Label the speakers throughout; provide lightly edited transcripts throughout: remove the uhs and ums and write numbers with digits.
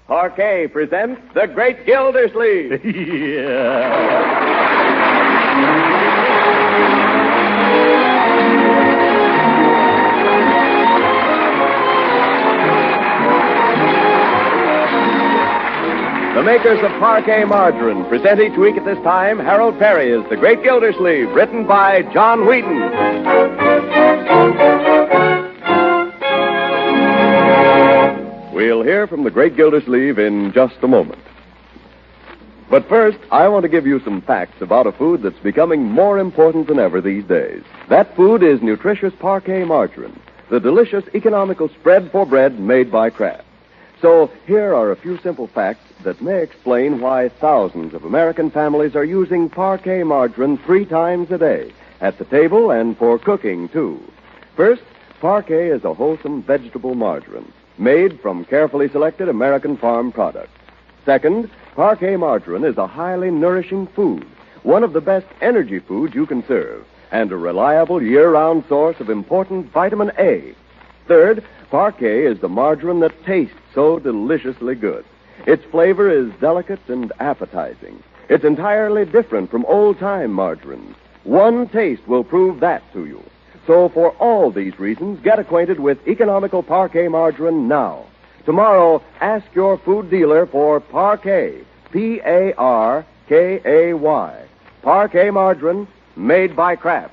Speaker 1: Parquet presents The Great Gildersleeve. The makers of Parquet Margarine present each week at this time Harold Perry as The Great Gildersleeve, written by John Wheaton. We'll hear from The Great Gildersleeve in just a moment. But first, I want to give you some facts about a food that's becoming more important than ever these days. That food is nutritious Parquet Margarine, the delicious economical spread for bread made by Kraft. So here are a few simple facts that may explain why thousands of American families are using Parquet Margarine 3 times a day, at the table and for cooking, too. First, Parquet is a wholesome vegetable margarine made from carefully selected American farm products. Second, Parquet Margarine is a highly nourishing food, one of the best energy foods you can serve, and a reliable year-round source of important vitamin A. Third, Parquet is the margarine that tastes so deliciously good. Its flavor is delicate and appetizing. It's entirely different from old-time margarines. One taste will prove that to you. So for all these reasons, get acquainted with economical Parquet Margarine now. Tomorrow, ask your food dealer for Parquet, P-A-R-K-A-Y. Parquet Margarine, made by Kraft.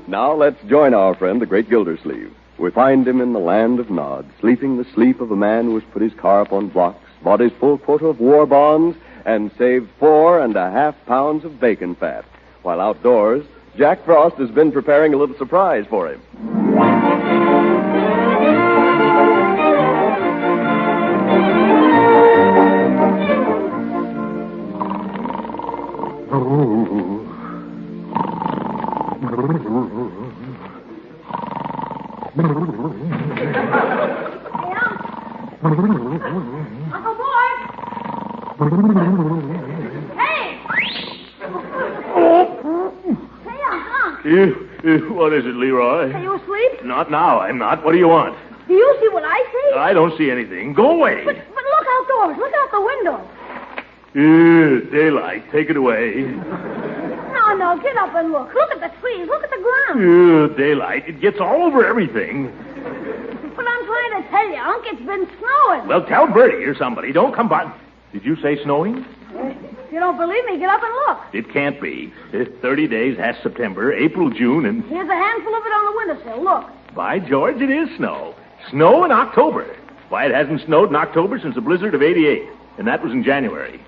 Speaker 1: Now let's join our friend, the Great Gildersleeve. We find him in the land of Nod, sleeping the sleep of a man who has put his car up on blocks, bought his full quota of war bonds, and saved 4.5 pounds of bacon fat. While outdoors, Jack Frost has been preparing a little surprise for him.
Speaker 2: Uncle Boy! Hey! Hey, Uncle.
Speaker 3: What is it, Leroy?
Speaker 2: Are you asleep?
Speaker 3: Not now, I'm not. What do you want?
Speaker 2: Do you see what I see?
Speaker 3: I don't see anything. Go away.
Speaker 2: But look outdoors. Look out the window.
Speaker 3: Daylight. Take it away.
Speaker 2: No, get up and look. Look at the trees. Look at the ground.
Speaker 3: Daylight. It gets all over everything.
Speaker 2: But I'm trying to tell you, Unc, it's been snowing.
Speaker 3: Well, tell Bertie or somebody. Don't come by. Did you say snowing?
Speaker 2: If you don't believe me, get up and look.
Speaker 3: It can't be. 30 days has September, April, June, and...
Speaker 2: Here's a handful of it on the windowsill. Look.
Speaker 3: By George, it is snow. Snow in October. Why, it hasn't snowed in October since the blizzard of '88, and that was in January.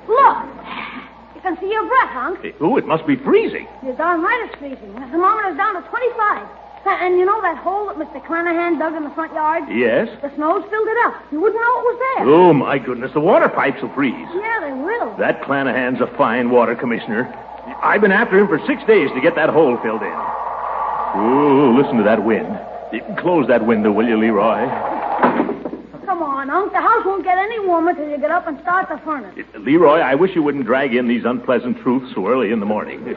Speaker 2: Look. You can see your breath, Unc.
Speaker 3: It must be freezing.
Speaker 2: You're darn right it's freezing. The thermometer's down to 25. And you know that hole that Mr. Clanahan dug in the front yard?
Speaker 3: Yes.
Speaker 2: The snow's filled it up. You wouldn't know it was there.
Speaker 3: Oh, my goodness. The water pipes will freeze.
Speaker 2: Yeah, they will.
Speaker 3: That Clanahan's a fine water commissioner. I've been after him for 6 days to get that hole filled in. Oh, listen to that wind. Close that window, will you, Leroy?
Speaker 2: Come on, Unc. The house won't get any warmer till you get up and start the furnace.
Speaker 3: Leroy, I wish you wouldn't drag in these unpleasant truths so early in the morning.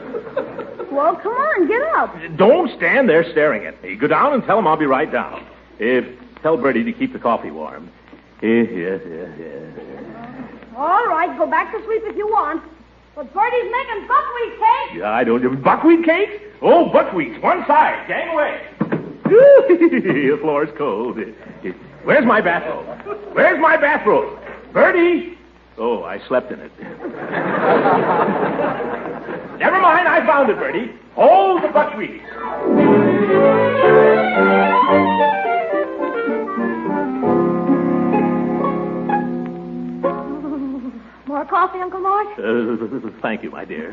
Speaker 2: Well, come on, get up.
Speaker 3: Don't stand there staring at me. Go down and tell him I'll be right down. Tell Bertie to keep the coffee warm. Yeah.
Speaker 2: All right, go back to sleep if you want. But Bertie's making buckwheat cake.
Speaker 3: Yeah, I don't... Buckwheat cake? Oh, buckwheat. One side. Gang away. The floor's cold. Where's my bathrobe? Where's my bathrobe? Bertie! Oh, I slept in it. Never mind, I found it, Bertie. Hold the buckwheat.
Speaker 2: More coffee, Uncle Mort?
Speaker 3: Thank you, my dear.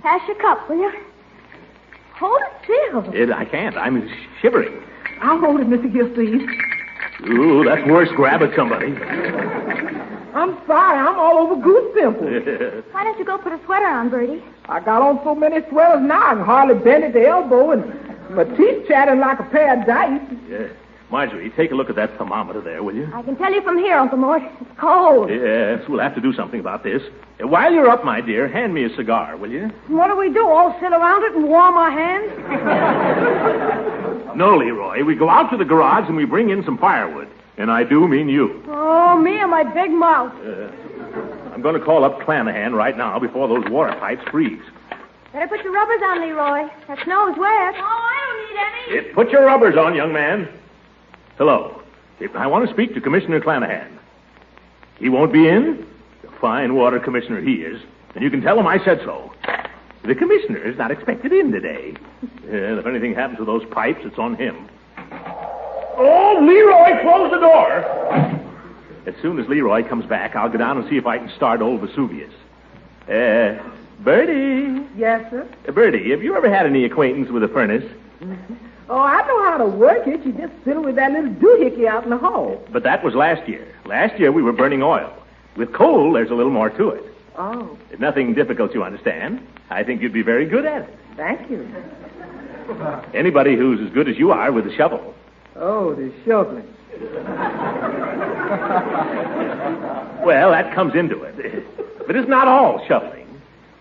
Speaker 2: Pass your cup, will you? Hold it still.
Speaker 3: I can't. I'm shivering.
Speaker 4: I'll hold it, Mr. Gildersleeve.
Speaker 3: Ooh, that's worse. Grab it, somebody.
Speaker 4: I'm sorry. I'm all over goose pimples.
Speaker 2: Why don't you go put a sweater on, Bertie?
Speaker 4: I got on so many sweaters now I can hardly bend at the elbow, and my teeth chattering like a pair of dice.
Speaker 3: Yeah. Marjorie, take a look at that thermometer there, will you?
Speaker 2: I can tell you from here, Uncle Mort. It's cold.
Speaker 3: Yes, we'll have to do something about this. While you're up, my dear, hand me a cigar, will you?
Speaker 2: What do we do? All sit around it and warm our hands?
Speaker 3: No, Leroy. We go out to the garage and we bring in some firewood. And I do mean you.
Speaker 2: Oh, me and my big mouth.
Speaker 3: I'm going to call up Clanahan right now before those water pipes freeze.
Speaker 2: Better put your rubbers on, Leroy. That snow's wet. Oh, I don't need any.
Speaker 3: Put your rubbers on, young man. Hello. I want to speak to Commissioner Clanahan. He won't be in? A fine water commissioner he is. And you can tell him I said so. The commissioner is not expected in today. And if anything happens to those pipes, it's on him. Oh, Leroy, close the door. As soon as Leroy comes back, I'll go down and see if I can start old Vesuvius. Bertie.
Speaker 4: Yes, sir?
Speaker 3: Bertie, have you ever had any acquaintance with a furnace?
Speaker 4: Oh, I know how to work it. You just fiddle with that little doohickey out in the hall.
Speaker 3: But that was last year. Last year we were burning oil. With coal, there's a little more to it.
Speaker 4: Oh,
Speaker 3: It's nothing difficult, you understand. I think you'd be very good at it.
Speaker 4: thank you.
Speaker 3: Anybody who's as good as you are with a shovel.
Speaker 4: Oh, the shoveling.
Speaker 3: Well, that comes into it. But it's not all shoveling.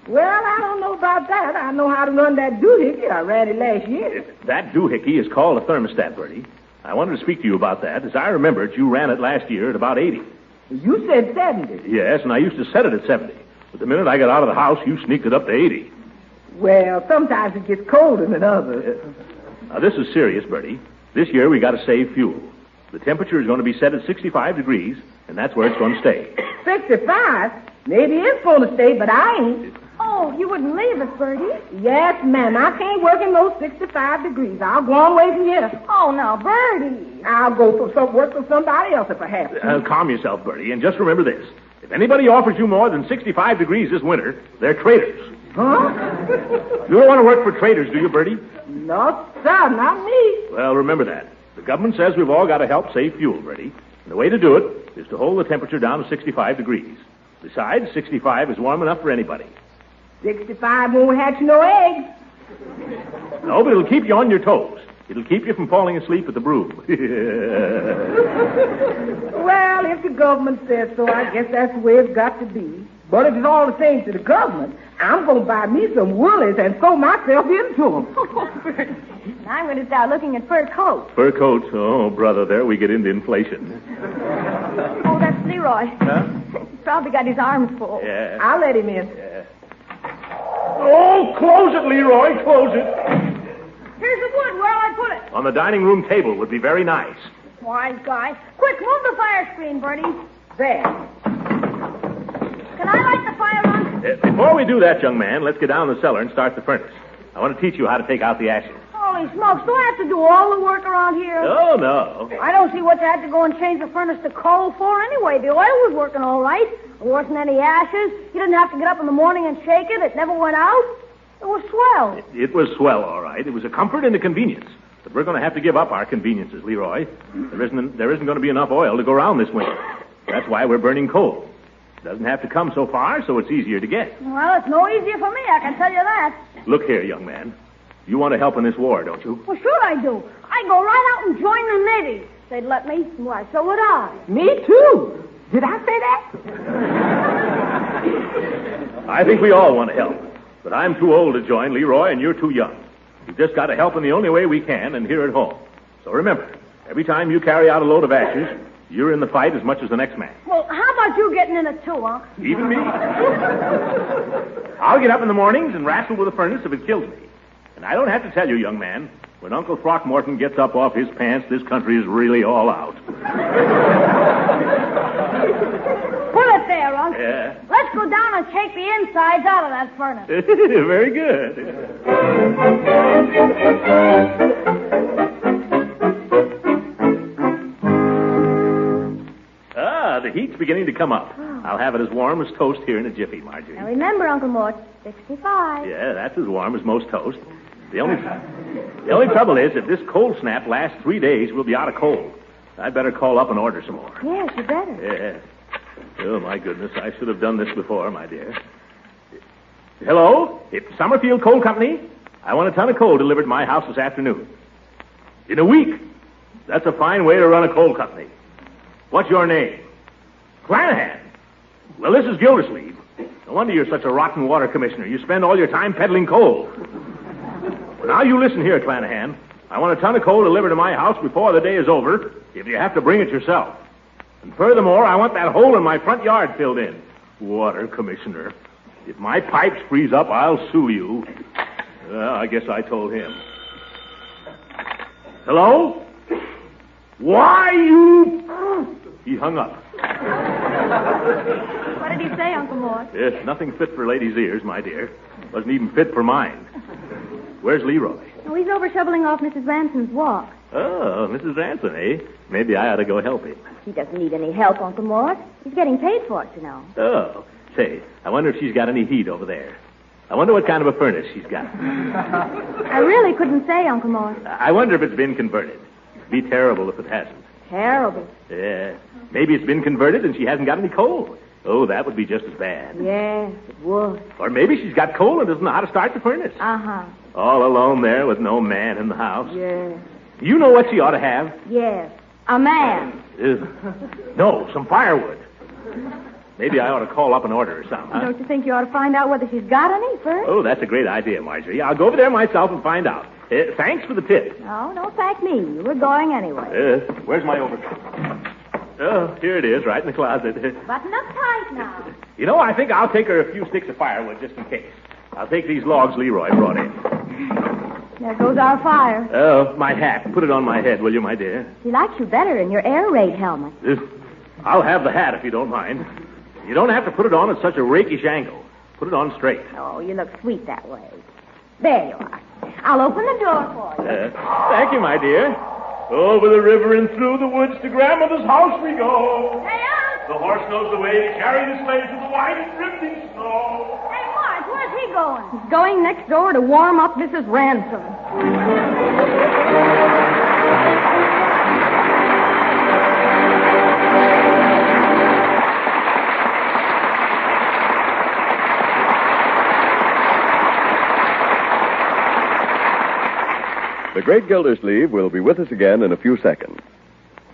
Speaker 4: Well, I don't know about that. I know how to run that doohickey. I ran it last year.
Speaker 3: That doohickey is called a thermostat, Bertie. I wanted to speak to you about that. As I remember it, you ran it last year at about 80.
Speaker 4: You said 70.
Speaker 3: Yes, and I used to set it at 70. But the minute I got out of the house, you sneaked it up to 80.
Speaker 4: Well, sometimes it gets colder than others.
Speaker 3: Now, this is serious, Bertie. This year we got to save fuel. The temperature is going to be set at 65 degrees, and that's where it's going to stay.
Speaker 4: 65? Maybe it's going to stay, but I ain't.
Speaker 2: Oh, you wouldn't leave us, Bertie.
Speaker 4: Yes, ma'am. I can't work in those 65 degrees. I'll go on away from here.
Speaker 2: Oh, now, Bertie.
Speaker 4: I'll go for some work for somebody else if I have to.
Speaker 3: Calm yourself, Bertie, and just remember this. If anybody offers you more than 65 degrees this winter, they're traitors.
Speaker 4: Huh?
Speaker 3: You don't want to work for traitors, do you, Bertie?
Speaker 4: No, sir, not me.
Speaker 3: Well, remember that. The government says we've all got to help save fuel, Bertie. And the way to do it is to hold the temperature down to 65 degrees. Besides, 65 is warm enough for anybody.
Speaker 4: 65 won't hatch no eggs.
Speaker 3: No, but it'll keep you on your toes. It'll keep you from falling asleep at the broom.
Speaker 4: Well, if the government says so, I guess that's the way it's got to be. But if it's all the same to the government, I'm going to buy me some woolies and sew myself into them.
Speaker 2: I'm going to start looking at fur coats.
Speaker 3: Fur coats? Oh, brother, there we get into inflation.
Speaker 2: Oh, that's Leroy.
Speaker 3: Huh?
Speaker 2: He's probably got his arms full.
Speaker 3: Yeah.
Speaker 4: I'll let him in.
Speaker 3: Oh, close it, Leroy, close it.
Speaker 2: Here's the wood. Where'll I put it?
Speaker 3: On the dining room table would be very nice.
Speaker 2: Wise guy. Quick, move the fire screen, Bertie.
Speaker 4: There.
Speaker 2: Can I light the fire on?
Speaker 3: Before we do that, young man, let's get down the cellar and start the furnace. I want to teach you how to take out the ashes.
Speaker 2: Holy smokes, do I have to do all the work around here?
Speaker 3: Oh, no.
Speaker 2: I don't see what you had to go and change the furnace to coal for anyway. The oil was working all right. There wasn't any ashes. You didn't have to get up in the morning and shake it. It never went out. It was swell.
Speaker 3: It was swell, all right. It was a comfort and a convenience. But we're going to have to give up our conveniences, Leroy. There isn't going to be enough oil to go around this winter. That's why we're burning coal. It doesn't have to come so far, so it's easier to get.
Speaker 2: Well, it's no easier for me, I can tell you that.
Speaker 3: Look here, young man. You want to help in this war, don't you?
Speaker 2: Well, sure I do. I'd go right out and join the navy. They'd let me. Why, so would I.
Speaker 4: Me too. Did I say that?
Speaker 3: I think we all want to help. But I'm too old to join, Leroy, and you're too young. We've just got to help in the only way we can, and here at home. So remember, every time you carry out a load of ashes, you're in the fight as much as the next man.
Speaker 2: Well, how about you getting in it too, huh?
Speaker 3: Even me. I'll get up in the mornings and wrestle with the furnace if it kills me. And I don't have to tell you, young man, when Uncle Throckmorton gets up off his pants, this country is really all out.
Speaker 2: Pull it there, Unc.
Speaker 3: Yeah.
Speaker 2: Let's go down and shake the insides out of that furnace.
Speaker 3: Very good. The heat's beginning to come up. I'll have it as warm as toast here in a jiffy, Marjorie.
Speaker 2: Now remember, Uncle Mort, 65.
Speaker 3: Yeah, that's as warm as most toast. The only trouble is, if this cold snap lasts 3 days, we'll be out of coal. I'd better call up and order some more.
Speaker 2: Yes, you better.
Speaker 3: Yeah. Oh, my goodness, I should have done this before, my dear. Hello? It's Summerfield Coal Company. I want a ton of coal delivered to my house this afternoon. In a week. That's a fine way to run a coal company. What's your name? Clanahan. Well, this is Gildersleeve. No wonder you're such a rotten water commissioner. You spend all your time peddling coal. Well, now you listen here, Clanahan. I want a ton of coal delivered to my house before the day is over, if you have to bring it yourself. And furthermore, I want that hole in my front yard filled in. Water commissioner. If my pipes freeze up, I'll sue you. Well, I guess I told him. Hello? Why, you... He hung up.
Speaker 2: What did he say, Uncle Mort?
Speaker 3: Yes, nothing fit for ladies' ears, my dear. Wasn't even fit for mine. Where's Leroy?
Speaker 2: Oh, he's over shoveling off Mrs. Ransom's walk.
Speaker 3: Oh, Mrs. Ransom, eh? Maybe I ought to go help him.
Speaker 2: He doesn't need any help, Uncle Mort. He's getting paid for it, you know.
Speaker 3: Oh, say, I wonder if she's got any heat over there. I wonder what kind of a furnace she's got.
Speaker 2: I really couldn't say, Uncle Mort.
Speaker 3: I wonder if it's been converted. It'd be terrible if it hasn't.
Speaker 2: Terrible.
Speaker 3: Yeah. Maybe it's been converted and she hasn't got any coal. Oh, that would be just as bad.
Speaker 2: Yes, it would.
Speaker 3: Or maybe she's got coal and doesn't know how to start the furnace.
Speaker 2: Uh-huh.
Speaker 3: All alone there with no man in the house.
Speaker 2: Yes.
Speaker 3: Do you know what she ought to have?
Speaker 2: Yes. A man.
Speaker 3: No, some firewood. Maybe I ought to call up and order her some, huh?
Speaker 2: Don't you think you ought to find out whether she's got any first?
Speaker 3: Oh, that's a great idea, Marjorie. I'll go over there myself and find out. Thanks for the tip.
Speaker 2: No, don't thank me. You were going anyway.
Speaker 3: Where's my overcoat? Oh, here it is, right in the closet.
Speaker 2: Button up tight now.
Speaker 3: You know, I think I'll take her a few sticks of firewood just in case. I'll take these logs Leroy brought in.
Speaker 2: There goes our fire.
Speaker 3: Oh, my hat. Put it on my head, will you, my dear?
Speaker 2: She likes you better in your air raid helmet.
Speaker 3: I'll have the hat if you don't mind. You don't have to put it on at such a rakish angle. Put it on straight.
Speaker 2: Oh, you look sweet that way. There you are. I'll open the door for you.
Speaker 3: Thank you, my dear. Over the river and through the woods to grandmother's house we go.
Speaker 2: Hey, Unc!
Speaker 3: The horse knows the way to carry the sleigh through the white and drifting snow.
Speaker 2: Hey, Mark, where's he going?
Speaker 5: He's going next door to warm up Mrs. Ransom.
Speaker 1: The great Gildersleeve will be with us again in a few seconds.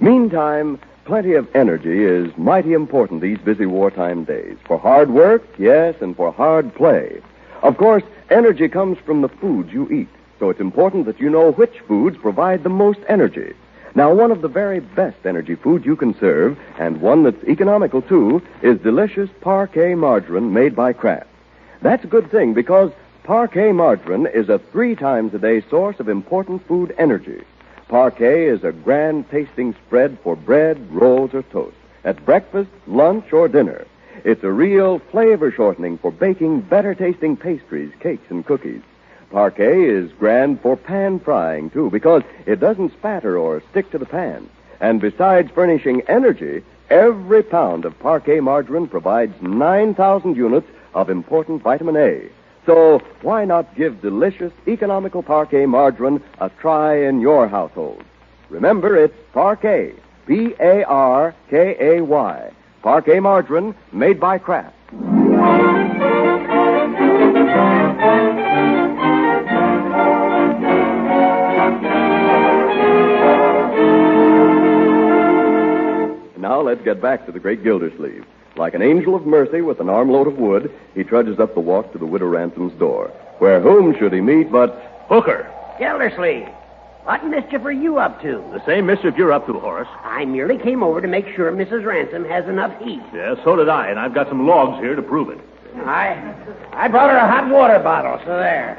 Speaker 1: Meantime, plenty of energy is mighty important these busy wartime days. For hard work, yes, and for hard play. Of course, energy comes from the foods you eat, so it's important that you know which foods provide the most energy. Now, one of the very best energy foods you can serve, and one that's economical too, is delicious Parquet margarine made by Kraft. That's a good thing because Parquet margarine is a 3 times a day source of important food energy. Parquet is a grand tasting spread for bread, rolls, or toast, at breakfast, lunch, or dinner. It's a real flavor shortening for baking better tasting pastries, cakes, and cookies. Parquet is grand for pan frying, too, because it doesn't spatter or stick to the pan. And besides furnishing energy, every pound of Parquet margarine provides 9,000 units of important vitamin A. So why not give delicious, economical Parquet margarine a try in your household? Remember, it's Parquet, Parkay. Parquet margarine made by Kraft. Now let's get back to the great Gildersleeve. Like an angel of mercy with an armload of wood, he trudges up the walk to the Widow Ransom's door, where whom should he meet but Hooker.
Speaker 6: Gildersleeve, what mischief are you up to?
Speaker 3: The same mischief you're up to, Horace.
Speaker 6: I merely came over to make sure Mrs. Ransom has enough heat.
Speaker 3: Yeah, so did I, and I've got some logs here to prove it.
Speaker 6: I brought her a hot water bottle, so there.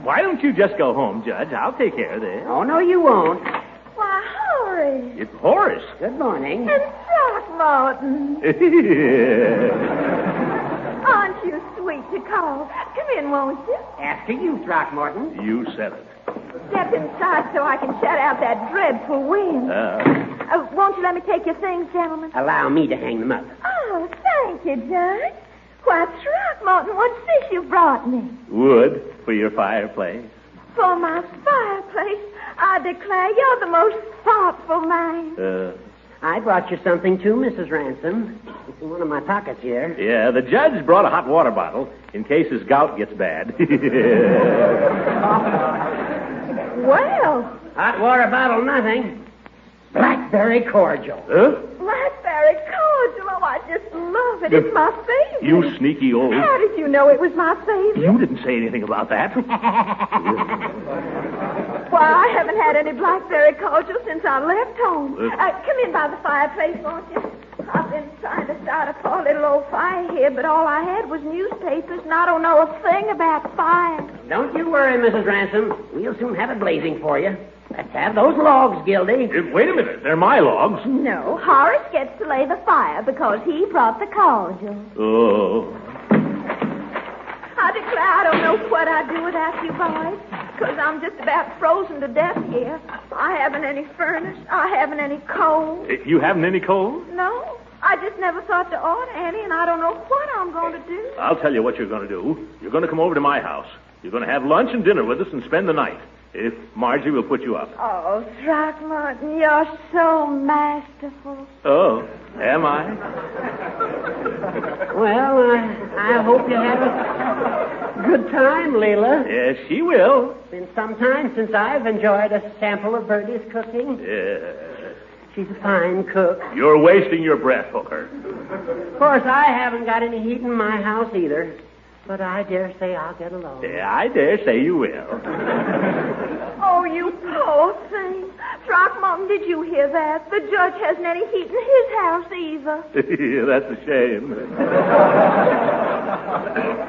Speaker 3: Why don't you just go home, Judge? I'll take care of this.
Speaker 6: Oh, no, you won't.
Speaker 2: Why, Horace.
Speaker 3: It's Horace.
Speaker 6: Good morning.
Speaker 2: And Throckmorton. Aren't you sweet to call? Come in, won't you?
Speaker 6: After you, Throckmorton.
Speaker 3: You said it.
Speaker 2: Step inside so I can shut out that dreadful wind. Won't you let me take your things, gentlemen?
Speaker 6: Allow me to hang them up.
Speaker 2: Oh, thank you, Judge. Why, Throckmorton, what's this you brought me?
Speaker 3: Wood for your fireplace.
Speaker 2: For my fireplace, I declare you're the most thoughtful man.
Speaker 6: I brought you something, too, Mrs. Ransom. It's in one of my pockets here.
Speaker 3: Yeah, the judge brought a hot water bottle in case his gout gets bad.
Speaker 2: Well,
Speaker 6: Hot water bottle, nothing. Blackberry cordial.
Speaker 3: Huh?
Speaker 2: Blackberry cordial. Oh, I just love it. It's my favorite.
Speaker 3: You sneaky old...
Speaker 2: How did you know it was my favorite?
Speaker 3: You didn't say anything about that.
Speaker 2: Why, I haven't had any blackberry cordial since I left home. Come in by the fireplace, won't you? I've been trying to start a poor little old fire here, but all I had was newspapers, and I don't know a thing about fire.
Speaker 6: Don't you worry, Mrs. Ransom. We'll soon have it blazing for you. Let's have those logs, Gildy.
Speaker 3: Wait a minute. They're my logs.
Speaker 2: No, Horace gets to lay the fire because he brought the cordial.
Speaker 3: Oh.
Speaker 2: I declare I don't know what I'd do without you boys, because I'm just about frozen to death here. I haven't any furnace. I haven't any coal.
Speaker 3: You haven't any coal?
Speaker 2: No, I just never thought to order any, and I don't know what I'm going to do.
Speaker 3: I'll tell you what you're going to do. You're going to come over to my house. You're going to have lunch and dinner with us and spend the night. If Margie will put you up.
Speaker 2: Oh, Throckmorton, you're so masterful.
Speaker 3: Oh, am I?
Speaker 6: Well, I hope you have a good time, Leila.
Speaker 3: Yes, she will.
Speaker 6: Been some time since I've enjoyed a sample of Bertie's cooking.
Speaker 3: Yes.
Speaker 6: She's a fine cook.
Speaker 3: You're wasting your breath, Hooker.
Speaker 6: Of course, I haven't got any heat in my house either. But I dare say I'll get along.
Speaker 3: Yeah, I dare say you will.
Speaker 2: Oh, you poor thing. Throckmorton, did you hear that? The judge hasn't any heat in his house either.
Speaker 3: That's a shame.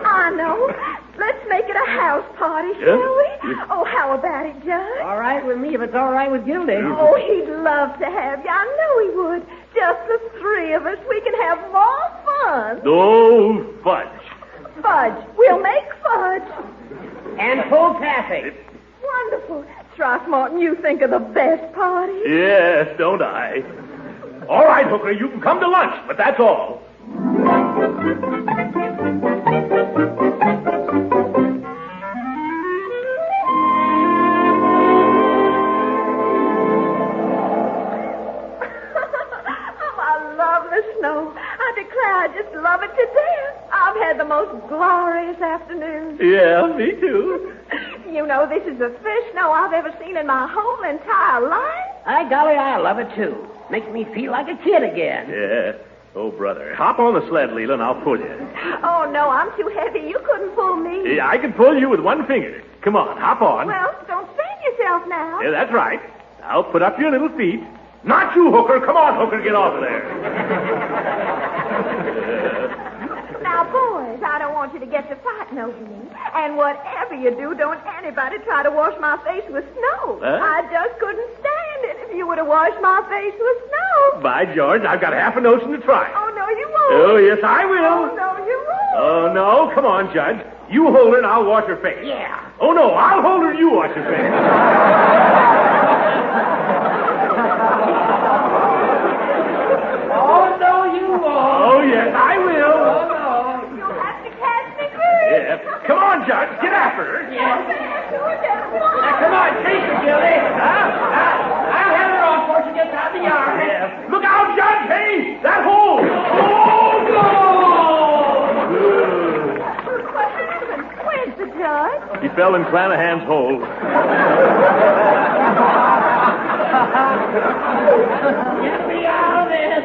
Speaker 2: I know. Let's make it a house party, shall we? Oh, how about it, Judge?
Speaker 6: All right with me if it's all right with Gildy.
Speaker 2: Oh, he'd love to have you. I know he would. Just the three of us. We can have more fun.
Speaker 3: No fudge.
Speaker 2: Fudge. We'll make fudge.
Speaker 6: And full taffy.
Speaker 2: Wonderful. Throckmorton, you think of the best party.
Speaker 3: Yes, don't I? All right, Hooker, you can come to lunch, but that's all.
Speaker 2: Snow. I declare I just love it to death. I've had the most glorious afternoon.
Speaker 3: Yeah, me too.
Speaker 2: You know, this is the first snow I've ever seen in my whole entire life.
Speaker 6: By golly, I love it too. Makes me feel like a kid again.
Speaker 3: Yeah. Oh, brother. Hop on the sled, Leela, and I'll pull you.
Speaker 2: Oh, no, I'm too heavy. You couldn't pull me.
Speaker 3: Yeah, I can pull you with one finger. Come on, hop on.
Speaker 2: Well, don't strain yourself now.
Speaker 3: Yeah, that's right. I'll put up your little feet. Not you, Hooker. Come on, Hooker, get off of there.
Speaker 2: Now, boys, I don't want you to get to fighting over me. And whatever you do, don't anybody try to wash my face with snow.
Speaker 3: Huh?
Speaker 2: I just couldn't stand it if you were to wash my face with snow.
Speaker 3: By George, I've got half a notion to try.
Speaker 2: Oh, no, you won't.
Speaker 3: Oh, yes, I will.
Speaker 2: Oh, no, you won't.
Speaker 3: Oh, no. Come on, Judge. You hold her and I'll wash her face.
Speaker 6: Yeah.
Speaker 3: Oh, no, I'll hold her and you wash her face.
Speaker 6: Oh, no, you won't.
Speaker 3: Oh, yes, I will.
Speaker 6: Oh, no.
Speaker 2: You'll have to catch me first.
Speaker 3: Yeah. Come on, Judge. Get after her.
Speaker 6: Now, come on, chase her, Gildy. I'll have her off before she gets out of the yard.
Speaker 3: Yeah. Look out, Judge. Hey, that hole. Oh, no.
Speaker 2: What happened? Where's the judge?
Speaker 3: He fell in Clanahan's hole.
Speaker 6: Get me out of this.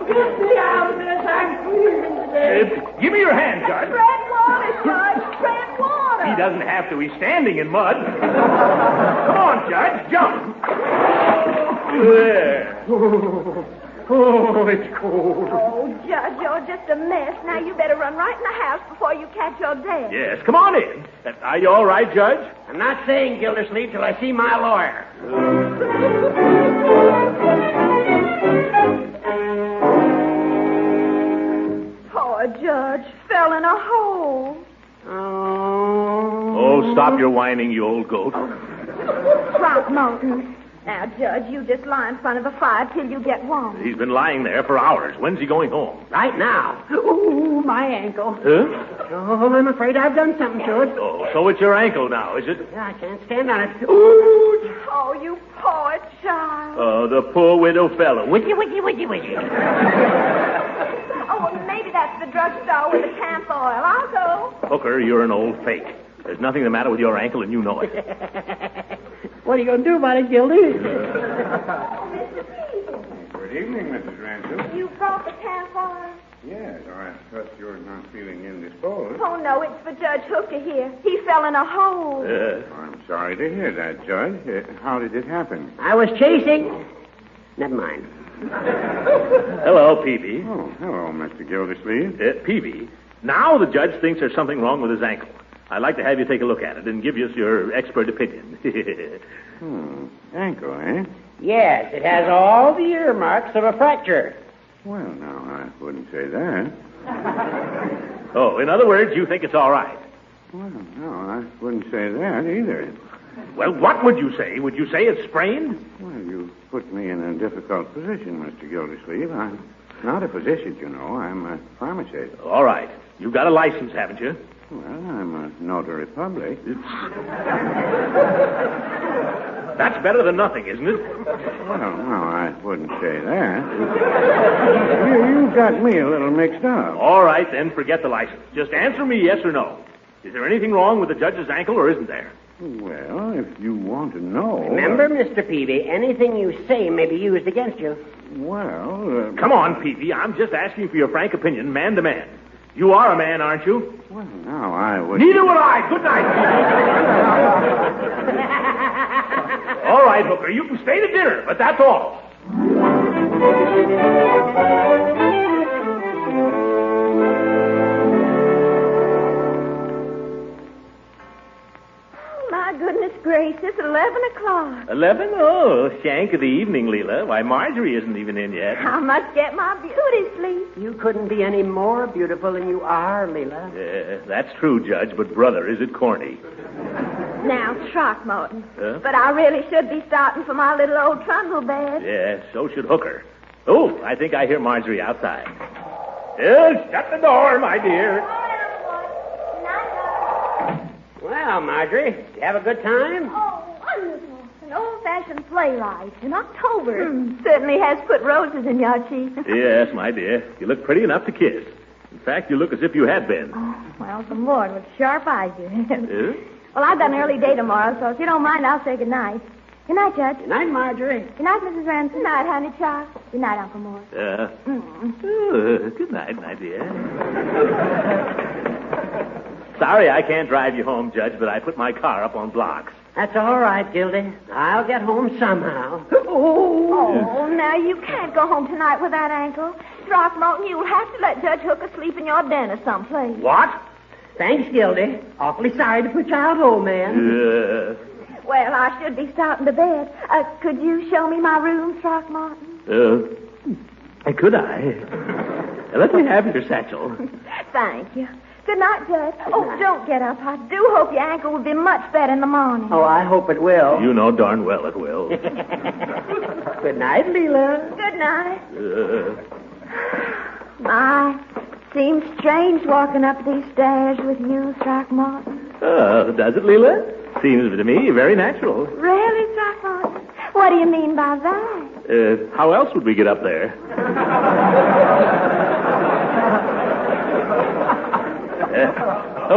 Speaker 6: Get me out of this. I'm freezing to death.
Speaker 3: Give me your hand, Judge.
Speaker 2: Tread water, Judge. Tread water.
Speaker 3: He doesn't have to. He's standing in mud. Come on, Judge. Jump. There. Oh, it's cold.
Speaker 2: Oh, Judge, you're just a mess. Now you better run right in the house before you catch your death.
Speaker 3: Yes, come on in. Are you all right, Judge?
Speaker 6: I'm not saying Gildersleeve till I see my lawyer.
Speaker 2: Poor Judge fell in a hole.
Speaker 3: Oh, stop your whining, you old goat.
Speaker 2: Throckmorton. Now, Judge, you just lie in front of the fire till you get warm.
Speaker 3: He's been lying there for hours. When's he going home?
Speaker 6: Right now. Ooh, my ankle.
Speaker 3: Huh?
Speaker 6: Oh, I'm afraid I've done something to it.
Speaker 3: Oh, so it's your ankle now, is it?
Speaker 6: Yeah, I can't stand on it. Ooh.
Speaker 2: Oh, you poor child.
Speaker 3: Oh, the poor widow fellow.
Speaker 6: Witchy, witchy, witchy, witchy.
Speaker 2: Oh, well, maybe that's the drugstore with the camp oil. I'll go.
Speaker 3: Hooker, you're an old fake. There's nothing the matter with your ankle, and you know it.
Speaker 6: What are you going to do about it, Gildy?
Speaker 7: Good evening, Mrs. Ransom.
Speaker 2: You brought the campfire?
Speaker 7: Yes, I trust you're not feeling indisposed.
Speaker 2: Oh, no, it's for Judge Hooker here. He fell in a hole.
Speaker 7: I'm sorry to hear that, Judge. How did it happen?
Speaker 6: I was chasing. Never mind.
Speaker 3: Hello, Peavy.
Speaker 7: Oh, hello, Mr. Gildersleeve.
Speaker 3: Peavy, now the judge thinks there's something wrong with his ankle. I'd like to have you take a look at it and give us your expert opinion.
Speaker 7: Ankle, eh?
Speaker 6: Yes, it has all the earmarks of a fracture.
Speaker 7: Well, now, I wouldn't say that.
Speaker 3: Oh, in other words, you think it's all right?
Speaker 7: Well, no, I wouldn't say that either.
Speaker 3: Well, what would you say? Would you say it's sprained?
Speaker 7: Well, you put me in a difficult position, Mr. Gildersleeve. I'm not a physician, you know. I'm a pharmacist.
Speaker 3: All right. You've got a license, haven't you?
Speaker 7: Well, I'm a notary public.
Speaker 3: That's better than nothing, isn't it?
Speaker 7: Well, no, I wouldn't say that. You got me a little mixed up.
Speaker 3: All right, then, forget the license. Just answer me yes or no. Is there anything wrong with the judge's ankle, or isn't there?
Speaker 7: Well, if you want to know...
Speaker 6: Remember, Mr. Peavy, anything you say may be used against you.
Speaker 7: Well...
Speaker 3: Come on, Peavy. I'm just asking for your frank opinion, man to man. You are a man, aren't you?
Speaker 7: Well, now, I would...
Speaker 3: Neither would I. Good night. All right, Hooker, you can stay to dinner, but that's all.
Speaker 2: My goodness gracious, 11 o'clock.
Speaker 3: 11? Oh, shank of the evening, Leela. Why, Marjorie isn't even in yet.
Speaker 2: I must get my beauty sleep.
Speaker 6: You couldn't be any more beautiful than you are, Leela.
Speaker 3: That's true, Judge, but brother, is it corny?
Speaker 2: Now, Throckmorton.
Speaker 3: Huh?
Speaker 2: But I really should be starting for my little old trundle bed.
Speaker 3: Yeah, so should Hooker. Oh, I think I hear Marjorie outside. Shut the door, my dear.
Speaker 6: Well, Marjorie, did you have a good time?
Speaker 2: Oh, wonderful. An old-fashioned sleigh ride in October. Certainly has put roses in your cheeks.
Speaker 3: Yes, my dear. You look pretty enough to kiss. In fact, you look as if you had been.
Speaker 5: Oh, well, some Lord, what sharp eyes you have.
Speaker 3: Yeah?
Speaker 5: Well, I've got an early day tomorrow, so if you don't mind, I'll say good night. Good night, Judge.
Speaker 6: Good night, Marjorie.
Speaker 5: Good night, Mrs. Ransom.
Speaker 2: Good night, honey child.
Speaker 5: Good night, Uncle Mort.
Speaker 3: Good night, my dear. Sorry I can't drive you home, Judge, but I put my car up on blocks.
Speaker 6: That's all right, Gildy. I'll get home somehow.
Speaker 2: Oh, now you can't go home tonight with that ankle. Throckmorton, you'll have to let Judge Hooker sleep in your den or someplace.
Speaker 3: What?
Speaker 6: Thanks, Gildy. Awfully sorry to put you out, old man.
Speaker 2: Well, I should be starting to bed. Could you show me my room, Throckmorton?
Speaker 3: Could I? Let me have your satchel.
Speaker 2: Thank you. Good night, Judge. Oh, don't get up. I do hope your ankle will be much better in the morning.
Speaker 6: Oh, I hope it will.
Speaker 3: You know darn well it will.
Speaker 6: Good night, Leela.
Speaker 2: Good night. My, seems strange walking up these stairs with you, Throckmorton.
Speaker 3: Does it, Leela? Seems to me very natural.
Speaker 2: Really, Throckmorton? What do you mean by that?
Speaker 3: How else would we get up there?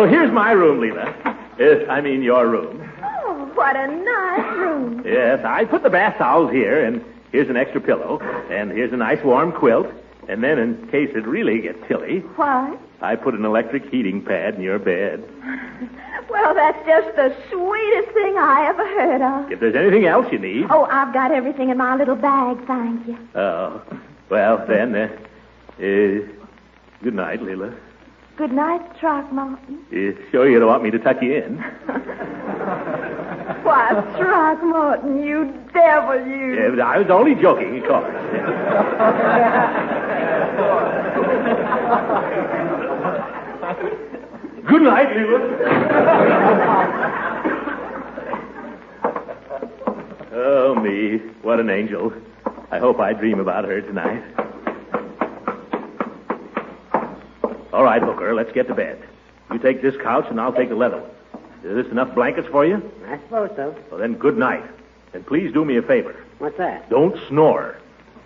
Speaker 3: Here's my room, Leela. I mean, your room.
Speaker 2: Oh, what a nice room.
Speaker 3: Yes, I put the bath towels here, and here's an extra pillow, and here's a nice warm quilt, and then in case it really gets chilly,
Speaker 2: What?
Speaker 3: I put an electric heating pad in your bed.
Speaker 2: Well, that's just the sweetest thing I ever heard of.
Speaker 3: If there's anything else you need...
Speaker 2: Oh, I've got everything in my little bag, thank you.
Speaker 3: Oh, well, then, good night, Leela.
Speaker 2: Good night, Throckmorton.
Speaker 3: Sure you don't want me to tuck you in?
Speaker 2: Why, Throckmorton, you devil, you.
Speaker 3: Yeah, but I was only joking, of course. Good night, Leela. Oh, me. What an angel. I hope I dream about her tonight. All right, Hooker, let's get to bed. You take this couch, and I'll take the leather one. Is this enough blankets for you?
Speaker 6: I suppose so.
Speaker 3: Well, then, good night. And please do me a favor.
Speaker 6: What's that?
Speaker 3: Don't snore.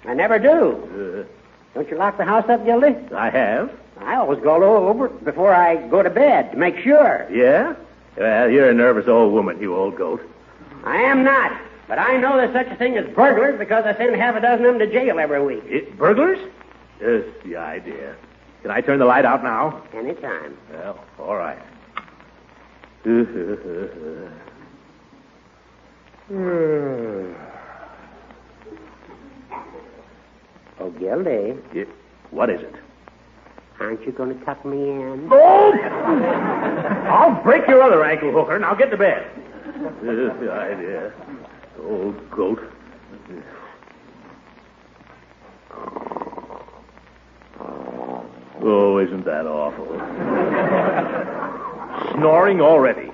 Speaker 6: I never do. Don't you lock the house up, Gildy?
Speaker 3: I have.
Speaker 6: I always go over it before I go to bed to make sure.
Speaker 3: Yeah? Well, you're a nervous old woman, you old goat.
Speaker 6: I am not. But I know there's such a thing as burglars because I send half a dozen of them to jail every week.
Speaker 3: Burglars? Just the idea. Can I turn the light out now?
Speaker 6: Anytime.
Speaker 3: Well, all right.
Speaker 6: Oh, Gildy.
Speaker 3: What is it?
Speaker 6: Aren't you going to tuck me in?
Speaker 3: Oh! I'll break your other ankle, Hooker. Now get to bed. Just the idea. Old goat. Oh, isn't that awful? Snoring already.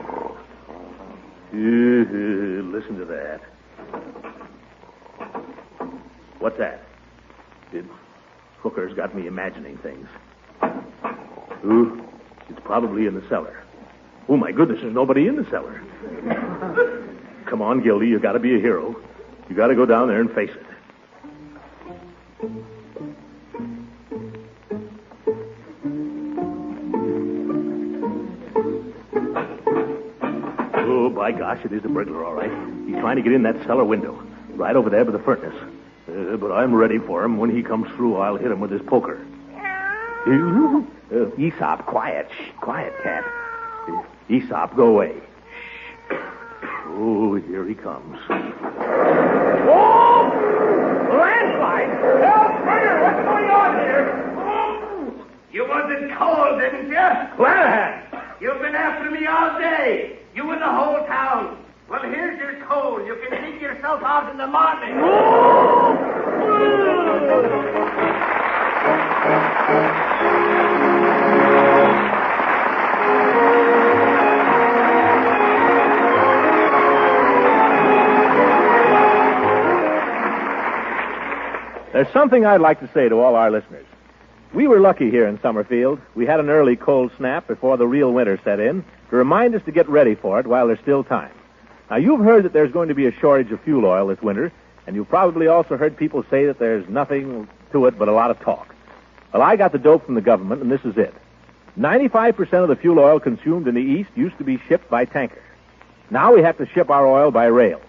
Speaker 3: Listen to that. What's that? Hooker's got me imagining things. Ooh, it's probably in the cellar. Oh, my goodness, there's nobody in the cellar. Come on, Gildy, you got to be a hero. You got to go down there and face it. Oh, by gosh, it is a burglar, all right. He's trying to get in that cellar window, right over there by the furnace. But I'm ready for him. When he comes through, I'll hit him with his poker. Aesop, quiet. Shh, quiet, cat. Aesop, go away. Shh. Oh, here he comes.
Speaker 6: Oh! Landslide! Help, Burger! What's going on here? Oh! You wasn't cold, didn't you?
Speaker 3: Clanahan!
Speaker 6: You've been after me all day. You and the whole town. Well, here's your coal. You can dig yourself out in the morning.
Speaker 3: There's something I'd like to say to all our listeners. We were lucky here in Summerfield. We had an early cold snap before the real winter set in to remind us to get ready for it while there's still time. Now, you've heard that there's going to be a shortage of fuel oil this winter, and you've probably also heard people say that there's nothing to it but a lot of talk. Well, I got the dope from the government, and this is it. 95% of the fuel oil consumed in the East used to be shipped by tanker. Now we have to ship our oil by rail.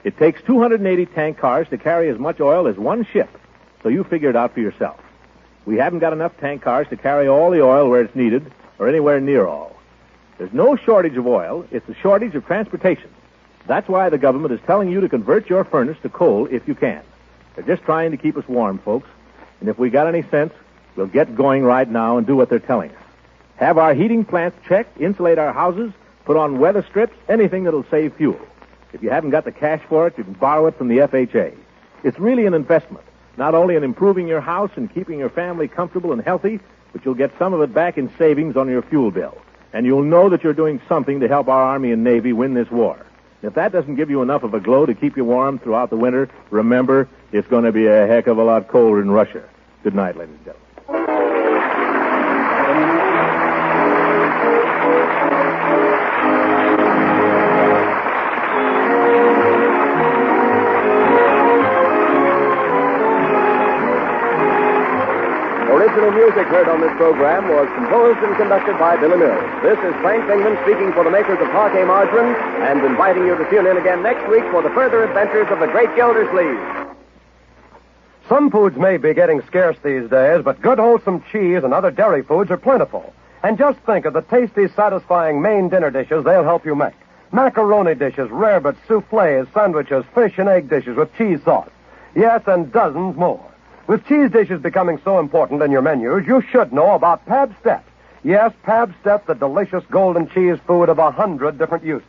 Speaker 3: It takes 280 tank cars to carry as much oil as one ship, so you figure it out for yourself. We haven't got enough tank cars to carry all the oil where it's needed, or anywhere near all. There's no shortage of oil. It's a shortage of transportation. That's why the government is telling you to convert your furnace to coal if you can. They're just trying to keep us warm, folks. And if we got any sense, we'll get going right now and do what they're telling us. Have our heating plants checked, insulate our houses, put on weather strips, anything that'll save fuel. If you haven't got the cash for it, you can borrow it from the FHA. It's really an investment, not only in improving your house and keeping your family comfortable and healthy, but you'll get some of it back in savings on your fuel bill. And you'll know that you're doing something to help our Army and Navy win this war. If that doesn't give you enough of a glow to keep you warm throughout the winter, remember, it's going to be a heck of a lot colder in Russia. Good night, ladies and gentlemen.
Speaker 1: Original music heard on this program was composed and conducted by Billy Mills. This is Frank Bingman speaking for the makers of Parquet Margarine and inviting you to tune in again next week for the further adventures of the great Gildersleeve. Some foods may be getting scarce these days, but good wholesome cheese and other dairy foods are plentiful. And just think of the tasty, satisfying main dinner dishes they'll help you make. Macaroni dishes, rarebits, soufflés, sandwiches, fish and egg dishes with cheese sauce. Yes, and dozens more. With cheese dishes becoming so important in your menus, you should know about Pabst-Step. Yes, Pabst-Step, the delicious golden cheese food of 100 different uses.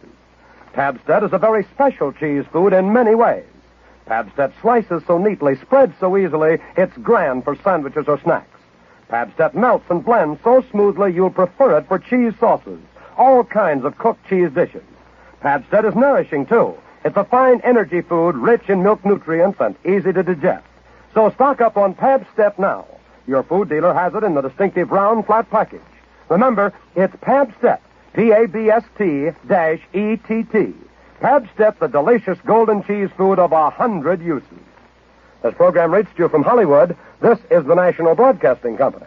Speaker 1: Pabst-Step is a very special cheese food in many ways. Pabst-Step slices so neatly, spreads so easily, it's grand for sandwiches or snacks. Pabst-Step melts and blends so smoothly you'll prefer it for cheese sauces, all kinds of cooked cheese dishes. Pabst-Step is nourishing, too. It's a fine energy food rich in milk nutrients and easy to digest. So stock up on Pabst-Step now. Your food dealer has it in the distinctive round, flat package. Remember, it's Pabst-Step, Pabst-ETT. Pabst-Step, the delicious golden cheese food of 100 uses. This program reached you from Hollywood. This is the National Broadcasting Company.